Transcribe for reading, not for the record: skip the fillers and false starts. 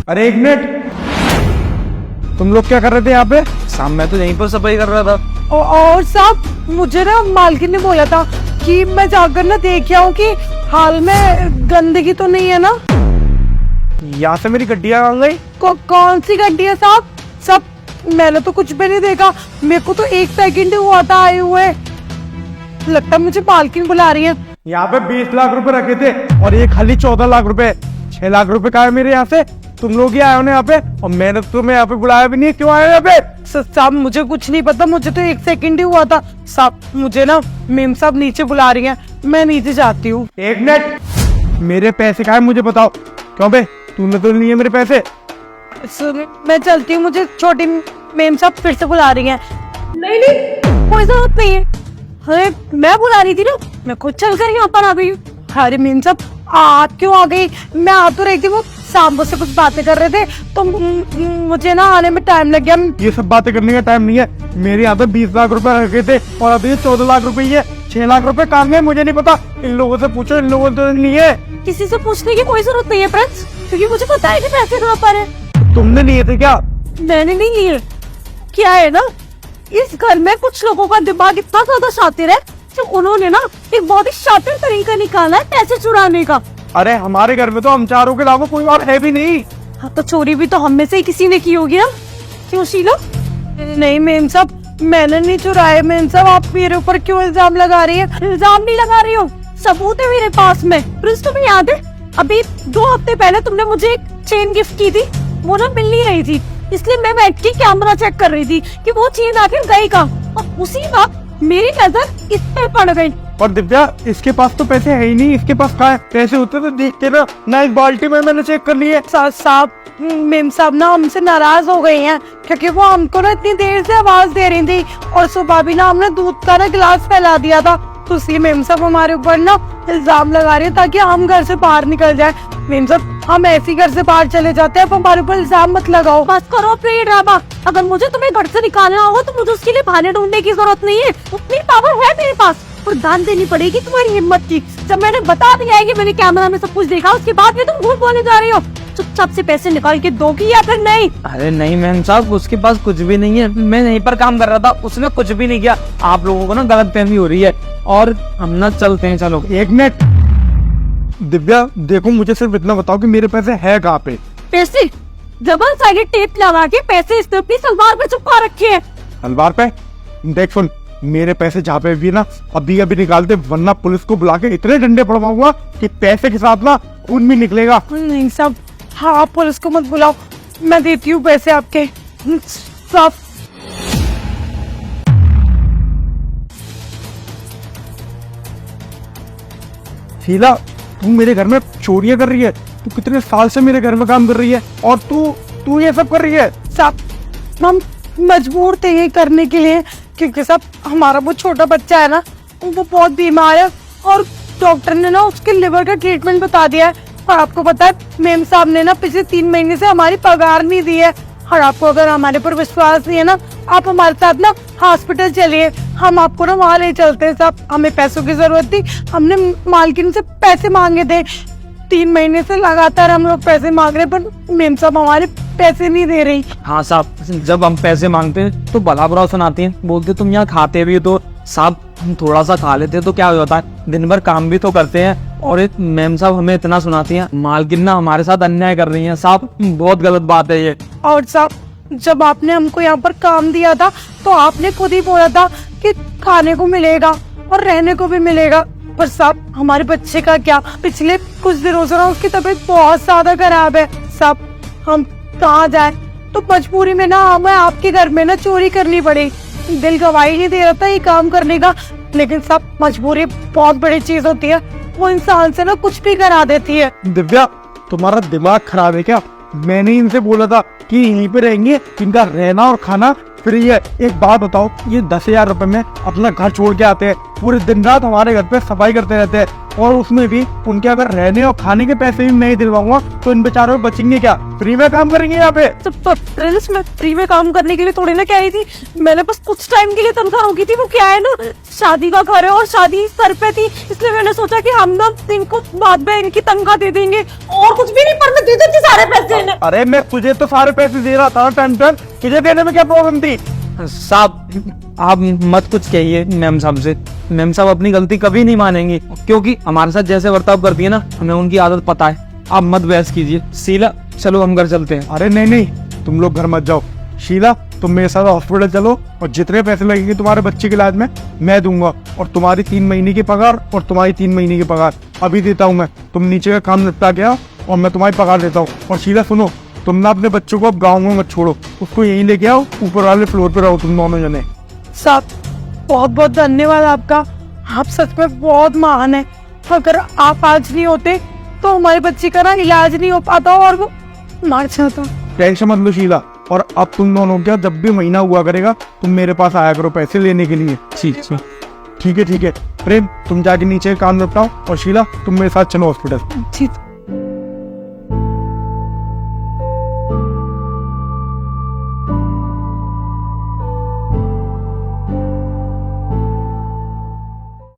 अरे एक मिनट, तुम लोग क्या कर रहे थे यहाँ पे? शाम में तो यहीं पर सफाई कर रहा था। और साहब मुझे ना मालकिन ने बोला था कि मैं जाकर ना देख आऊं कि हाल में गंदगी तो नहीं है ना। यहाँ से मेरी गड्डियाँ आ गई। कौन सी गड्डी है साहब? सब मैंने तो कुछ भी नहीं देखा, मेरे को तो 1 सेकंड ही हुआ था आए हुए। लगता है मुझे मालकिन बुला रही है। यहाँ पे 20 लाख रुपए रखे थे और ये खाली 14 लाख रुपए। 6 लाख रुपए का है मेरे यहाँ से। तुम लोग ही आए हो ना यहाँ पे, और मैंने तुम्हें यहाँ पे बुलाया भी नहीं। क्यों आए हो यहाँ पे? साहब मुझे कुछ नहीं पता, मुझे तो 1 सेकंड ही हुआ था। साहब मुझे ना मेम साहब नीचे बुला रही हैं, मैं नीचे जाती हूँ। 1 मिनट, मेरे पैसे कहाँ है मुझे बताओ। क्यों बे, तूने तो नहीं है मेरे पैसे? मैं चलती हूँ, मुझे छोटी मेम साहब फिर से बुला रही हैं। नहीं नहीं कोई जरूरत नहीं है। अरे मैं बुला रही थी ना, मैं खुद चल कर यहाँ पर आ गई हूँ। अरे मेम साहब आप क्यों आ गई? मैं आ तो रही थी, वो सांबो से कुछ बातें कर रहे थे तो मुझे ना आने में टाइम लग गया। ये सब बातें करने का टाइम नहीं है। मेरे यहाँ पे 20 लाख रुपए रखे थे और अभी 14 लाख रुपए ही है। 6 लाख रुपए कहाँ गए मुझे नहीं पता। इन लोगों से पूछो, इन लोगों तो नहीं है। किसी से पूछने की कोई जरूरत नहीं है प्रिंस, क्योंकि मुझे पता है कि पैसे कहाँ पर है। तुमने लिए थे क्या? मैंने नहीं लिए। क्या है ना, इस घर में कुछ लोगों का दिमाग इतना ज्यादा शातिर है कि उन्होंने ना एक बहुत ही शातिर तरीका निकाला है पैसे चुराने का। अरे हमारे घर में तो हम चारों के अलावा कोई और है भी नहीं। हाँ तो चोरी भी तो हम में से ही किसी ने की होगी ना, क्यों शीला? नहीं मेम साहब मैंने नहीं चुराया। मेम साहब आप मेरे ऊपर क्यों इल्जाम लगा रही है? इल्जाम नहीं लगा रही हूँ, सबूत है मेरे पास में। प्रिंस तुम्हें याद है अभी 2 हफ्ते पहले तुमने मुझे एक चेन गिफ्ट की थी, वो ना मिल नहीं रही थी, इसलिए मैं बैठ के कैमरा चेक कर रही थी कि वो चेन आखिर गई कहाँ। और उसी वक्त मेरी नजर इस पे पड़ गई। और दिव्या, इसके पास तो पैसे है ही नहीं। इसके पास कहाँ है? पैसे होते तो देखते ना इस बाल्टी में मैंने चेक कर लिए। साहब मेम साहब ना हमसे नाराज हो गई हैं क्योंकि वो हमको ना इतनी देर से आवाज दे रही थी और सुबह भी ना हमने दूध का ना गिलास फैला दिया था, तो इसलिए मेम साहब हमारे ऊपर ना इल्जाम लगा रही है ताकि हम घर से बाहर निकल जाए। मेम साहब हम ऐसे ही घर से बाहर चले जाते हैं, अब हमारे ऊपर इल्जाम मत लगाओ। बस करो अपना ये ड्रामा। अगर मुझे तुम्हें घर से निकालना होगा तो मुझे उसके लिए बहाने ढूंढने की जरूरत नहीं है, उतनी पावर है मेरे पास। और दान देनी पड़ेगी तुम्हारी हिम्मत की। जब मैंने बता दिया है कि मैंने कैमरा में सब कुछ देखा, उसके बाद भी तुम झूठ बोलने जा रही हो। चुपचाप से पैसे निकाल के दोगी या फिर नहीं? अरे नहीं मैम साहब, उसके पास कुछ भी नहीं है। मैं यहीं पर काम कर रहा था, उसने कुछ भी नहीं किया। आप लोगों को ना गलतफहमी हो रही है और हम ना चलते हैं। चलो 1 मिनट, दिव्या देखो मुझे सिर्फ इतना बताओ कि मेरे पैसे है कहाँ पे? पैसे डबल साइडेड टेप लगा के पैसे इसने अपनी सलवार पे छुपा रखे हैं। तलवार पे? देख सुन, मेरे पैसे जहाँ पे भी ना अभी अभी निकाल दे, वरना पुलिस को बुला के इतने डंडे पड़वाऊंगा कि पैसे के साथ ना खून भी निकलेगा। नहीं साहब, हाँ आप पुलिस को मत बुलाओ, मैं देती हूँ पैसे आपके साहब। शीला, तू मेरे घर में चोरियां कर रही है। तू कितने साल से मेरे घर में काम कर रही है और तू ये सब कर रही है। साहब हम मजबूर थे ये करने के लिए, क्योंकि साहब हमारा वो छोटा बच्चा है ना, वो बहुत बीमार है और डॉक्टर ने ना उसके लिवर का ट्रीटमेंट बता दिया है। और आपको पता है मेम साहब ने ना पिछले 3 महीने से हमारी पगार नहीं दी है। और आपको अगर हमारे पर विश्वास नहीं है ना, आप हमारे साथ ना हॉस्पिटल चलिए, हम आपको ना वहाँ ले चलते हैं। साहब हमें पैसों की जरूरत थी, हमने मालकिन से पैसे मांगे थे। 3 महीने से लगातार हम लोग पैसे मांग रहे, पर मेम साहब हमारे पैसे नहीं दे रही। हाँ साहब, जब हम पैसे मांगते हैं तो भला बुरा सुनाती हैं, बोलते तुम यहाँ खाते भी हो। तो साहब हम थोड़ा सा खा लेते तो क्या हो जाता है, दिन भर काम भी तो करते हैं। और एक मैम साहब हमें इतना सुनाती हैं, मालकिन ना हमारे साथ अन्याय कर रही हैं। साहब बहुत गलत बात है ये। और साहब जब आपने हमको यहाँ पर काम दिया था तो आपने खुद ही बोला था कि खाने को मिलेगा और रहने को भी मिलेगा, पर साहब हमारे बच्चे का क्या? पिछले कुछ दिनों से ना उसकी तबीयत बहुत ज्यादा खराब है। साहब हम कहाँ जाए? तो मजबूरी में ना हमें आपके घर में ना चोरी करनी पड़ी। दिल गवाही नहीं दे रहा था ये काम करने का, लेकिन साहब मजबूरी बहुत बड़ी चीज होती है, वो इंसान से ना कुछ भी करा देती है। दिव्या तुम्हारा दिमाग खराब है क्या? मैंने इनसे बोला था कि यहीं पे रहेंगे, इनका रहना और खाना फ्री है। एक बात बताओ, ये 10,000 रुपए में अपना घर छोड़ के आते हैं, पूरे दिन रात हमारे घर पे सफाई करते रहते हैं और उसमें भी उनके अगर रहने और खाने के पैसे भी मैं ही दिलवाऊंगा तो इन बेचारों को बचेंगे क्या? फ्री में काम करेंगे यहाँ पे? तो प्रिंस, मैं फ्री में काम करने के लिए थोड़ी ना कह रही थी, मैंने बस कुछ टाइम के लिए तनख्वाह होगी थी। वो क्या है ना, शादी का घर है और शादी सर पे थी, इसलिए मैंने सोचा कि हम ना इनको बाद में इनकी तनख्वाह दे देंगे और कुछ भी नहीं, पर मैं दे देती सारे पैसे इन्हें। अरे मैं तुझे तो सारे पैसे दे रहा था टाइम टाइम, तुझे देने में क्या प्रॉब्लम थी? साहब आप मत कुछ कहिए मैम साहब से। मैम साहब अपनी गलती कभी नहीं मानेंगी, क्योंकि हमारे साथ जैसे बर्ताव करती है ना, हमें उनकी आदत पता है। आप मत बहस कीजिए। शीला चलो हम घर चलते हैं। अरे नहीं नहीं, तुम लोग घर मत जाओ। शीला तुम मेरे साथ हॉस्पिटल चलो और जितने पैसे लगेंगे तुम्हारे बच्चे के इलाज में मैं दूंगा, और तुम्हारी 3 महीने की पगार और तुम्हारी 3 महीने की पगार अभी देता हूँ मैं। तुम नीचे का काम निपटा के आओ और मैं तुम्हारी पगार देता हूँ। और शीला सुनो, तुम ना अपने बच्चों को अब गाँव में मत छोड़ो, उसको यहीं लेके आओ, ऊपर वाले फ्लोर पे रहो तुम दोनों जने। साहब बहुत बहुत धन्यवाद आपका, आप सच में बहुत महान है। अगर आप आज नहीं होते तो हमारे बच्चे का ना इलाज नहीं हो पाता और वो मर जाता। टेंशन मत लो शीला, और अब तुम दोनों क्या जब भी महीना हुआ करेगा तुम मेरे पास आया करो पैसे लेने के लिए। ठीक है। प्रेम तुम जाके नीचे काम निपटाओ और शीला तुम मेरे साथ चलो हॉस्पिटल। ठीक।